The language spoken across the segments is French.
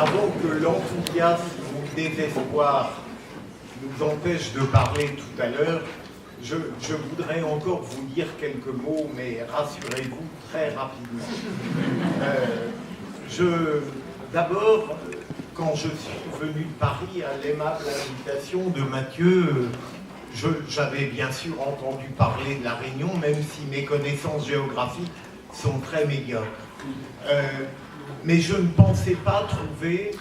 avant que l'enthousiasme ou le désespoir nous empêche de parler tout à l'heure, je voudrais encore vous dire quelques mots, mais rassurez-vous, très rapidement. D'abord, quand je suis venu de Paris à l'aimable invitation de Mathieu, j'avais bien sûr entendu parler de La Réunion, même si mes connaissances géographiques sont très médiocres. Mais je ne pensais pas trouver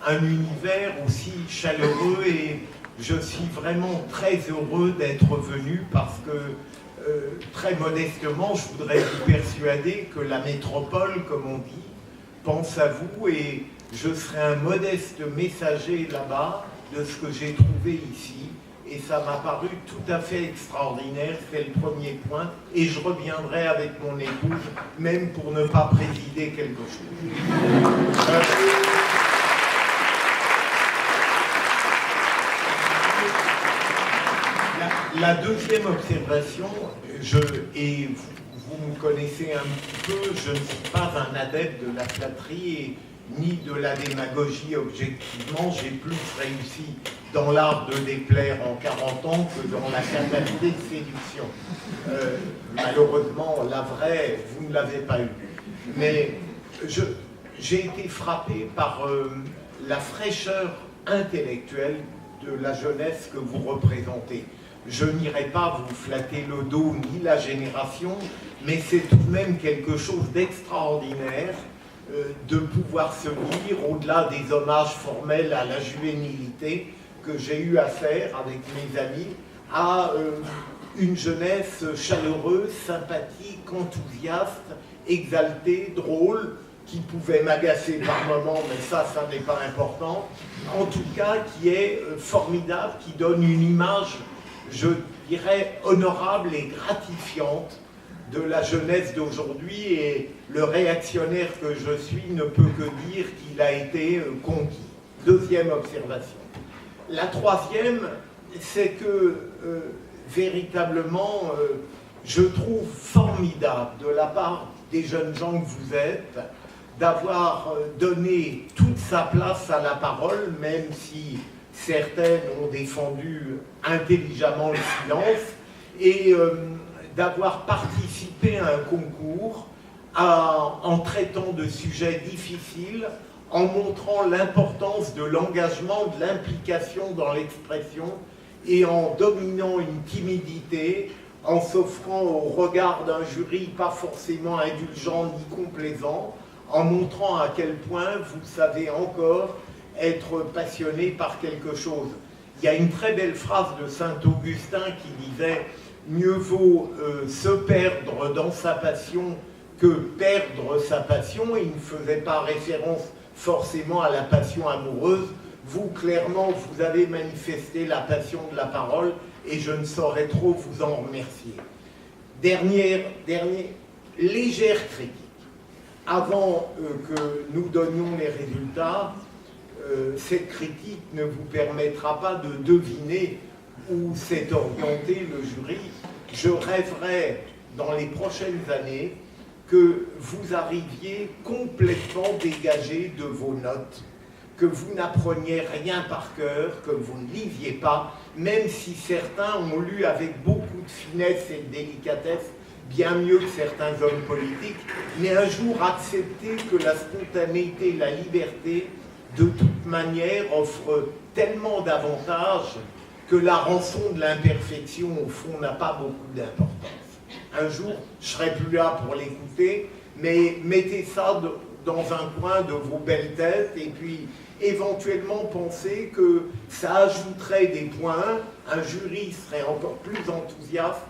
un univers aussi chaleureux et je suis vraiment très heureux d'être venu parce que, très modestement, je voudrais vous persuader que la métropole, comme on dit, pense à vous et je serai un modeste messager là-bas de ce que j'ai trouvé ici. Et ça m'a paru tout à fait extraordinaire, c'est le premier point. Et je reviendrai avec mon épouse, même pour ne pas présider quelque chose. La deuxième observation, et vous me connaissez un petit peu, je ne suis pas un adepte de la flatterie ni de la démagogie objectivement. J'ai plus réussi dans l'art de déplaire en 40 ans que dans la capacité de séduction. Malheureusement, la vraie, vous ne l'avez pas eue. Mais j'ai été frappé par la fraîcheur intellectuelle de la jeunesse que vous représentez. Je n'irai pas vous flatter le dos ni la génération, mais c'est tout de même quelque chose d'extraordinaire de pouvoir se lire, au-delà des hommages formels à la juvénilité que j'ai eu à faire avec mes amis, à une jeunesse chaleureuse, sympathique, enthousiaste, exaltée, drôle, qui pouvait m'agacer par moments, mais ça n'est pas important. En tout cas, qui est formidable, qui donne une image, je dirais, honorable et gratifiante de la jeunesse d'aujourd'hui, et le réactionnaire que je suis ne peut que dire qu'il a été conquis. Deuxième observation. La troisième, c'est que véritablement, je trouve formidable de la part des jeunes gens que vous êtes, d'avoir donné toute sa place à la parole, même si certaines ont défendu intelligemment le silence, et d'avoir participé à un concours en traitant de sujets difficiles, en montrant l'importance de l'engagement, de l'implication dans l'expression et en dominant une timidité, en s'offrant au regard d'un jury pas forcément indulgent ni complaisant, en montrant à quel point vous savez encore être passionné par quelque chose. Il y a une très belle phrase de Saint-Augustin qui disait « Mieux vaut se perdre dans sa passion que perdre sa passion ». Il ne faisait pas référence forcément à la passion amoureuse. Vous, clairement, vous avez manifesté la passion de la parole et je ne saurais trop vous en remercier. Dernière légère critique. Avant que nous donnions les résultats, cette critique ne vous permettra pas de deviner où s'est orienté le jury. Je rêverais, dans les prochaines années, que vous arriviez complètement dégagé de vos notes, que vous n'appreniez rien par cœur, que vous ne lisiez pas, même si certains ont lu avec beaucoup de finesse et de délicatesse, bien mieux que certains hommes politiques, mais un jour accepter que la spontanéité, la liberté, de toute manière, offre tellement d'avantages que la rançon de l'imperfection, au fond, n'a pas beaucoup d'importance. Un jour, je ne serai plus là pour l'écouter, mais mettez ça dans un coin de vos belles têtes et puis éventuellement pensez que ça ajouterait des points, un jury serait encore plus enthousiaste.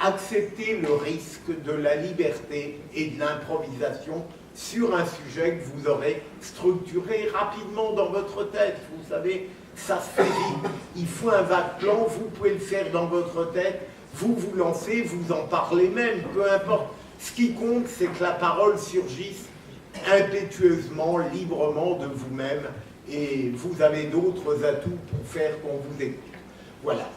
Acceptez le risque de la liberté et de l'improvisation sur un sujet que vous aurez structuré rapidement dans votre tête. Vous savez, ça se fait vite. Il faut un vague plan, vous pouvez le faire dans votre tête, vous vous lancez, vous en parlez même, peu importe. Ce qui compte, c'est que la parole surgisse impétueusement, librement de vous-même, et vous avez d'autres atouts pour faire qu'on vous écoute. Voilà.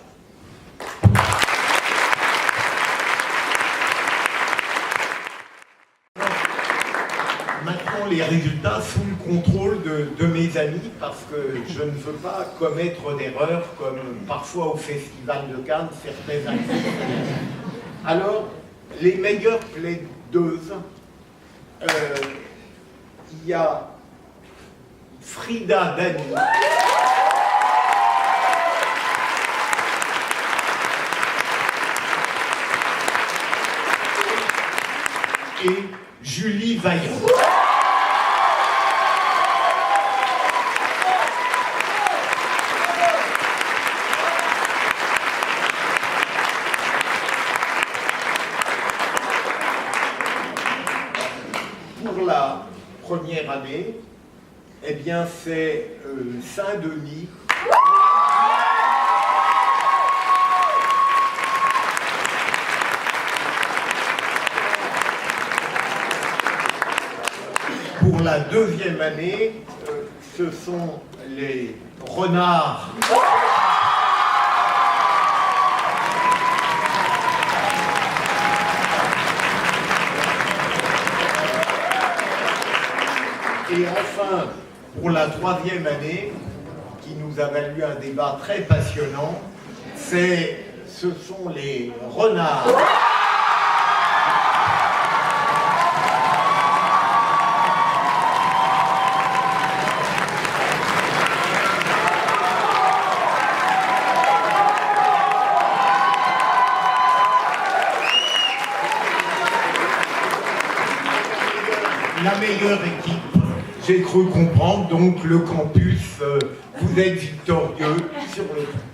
Maintenant, j'attends les résultats sous le contrôle de mes amis parce que je ne veux pas commettre d'erreurs comme parfois au Festival de Cannes, certains artistes. Alors, les meilleures plaideuses, il y a Frida Dani. Et Julie Vaillant. Pour la première année, eh bien c'est Saint-Denis. Pour la deuxième année, ce sont les renards. Et enfin, pour la troisième année, qui nous a valu un débat très passionnant, ce sont les renards. La meilleure équipe, j'ai cru comprendre, donc le campus, vous êtes victorieux sur le temps.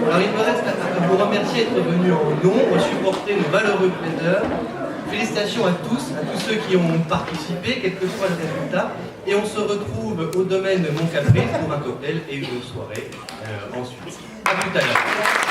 Alors il me reste à vous remercier d'être venus en nombre, supporter nos valeureux plaideurs. Félicitations à tous ceux qui ont participé, quel que soit le résultat. Et on se retrouve au domaine Mon Caprice pour un cocktail et une soirée ensuite. À tout à l'heure.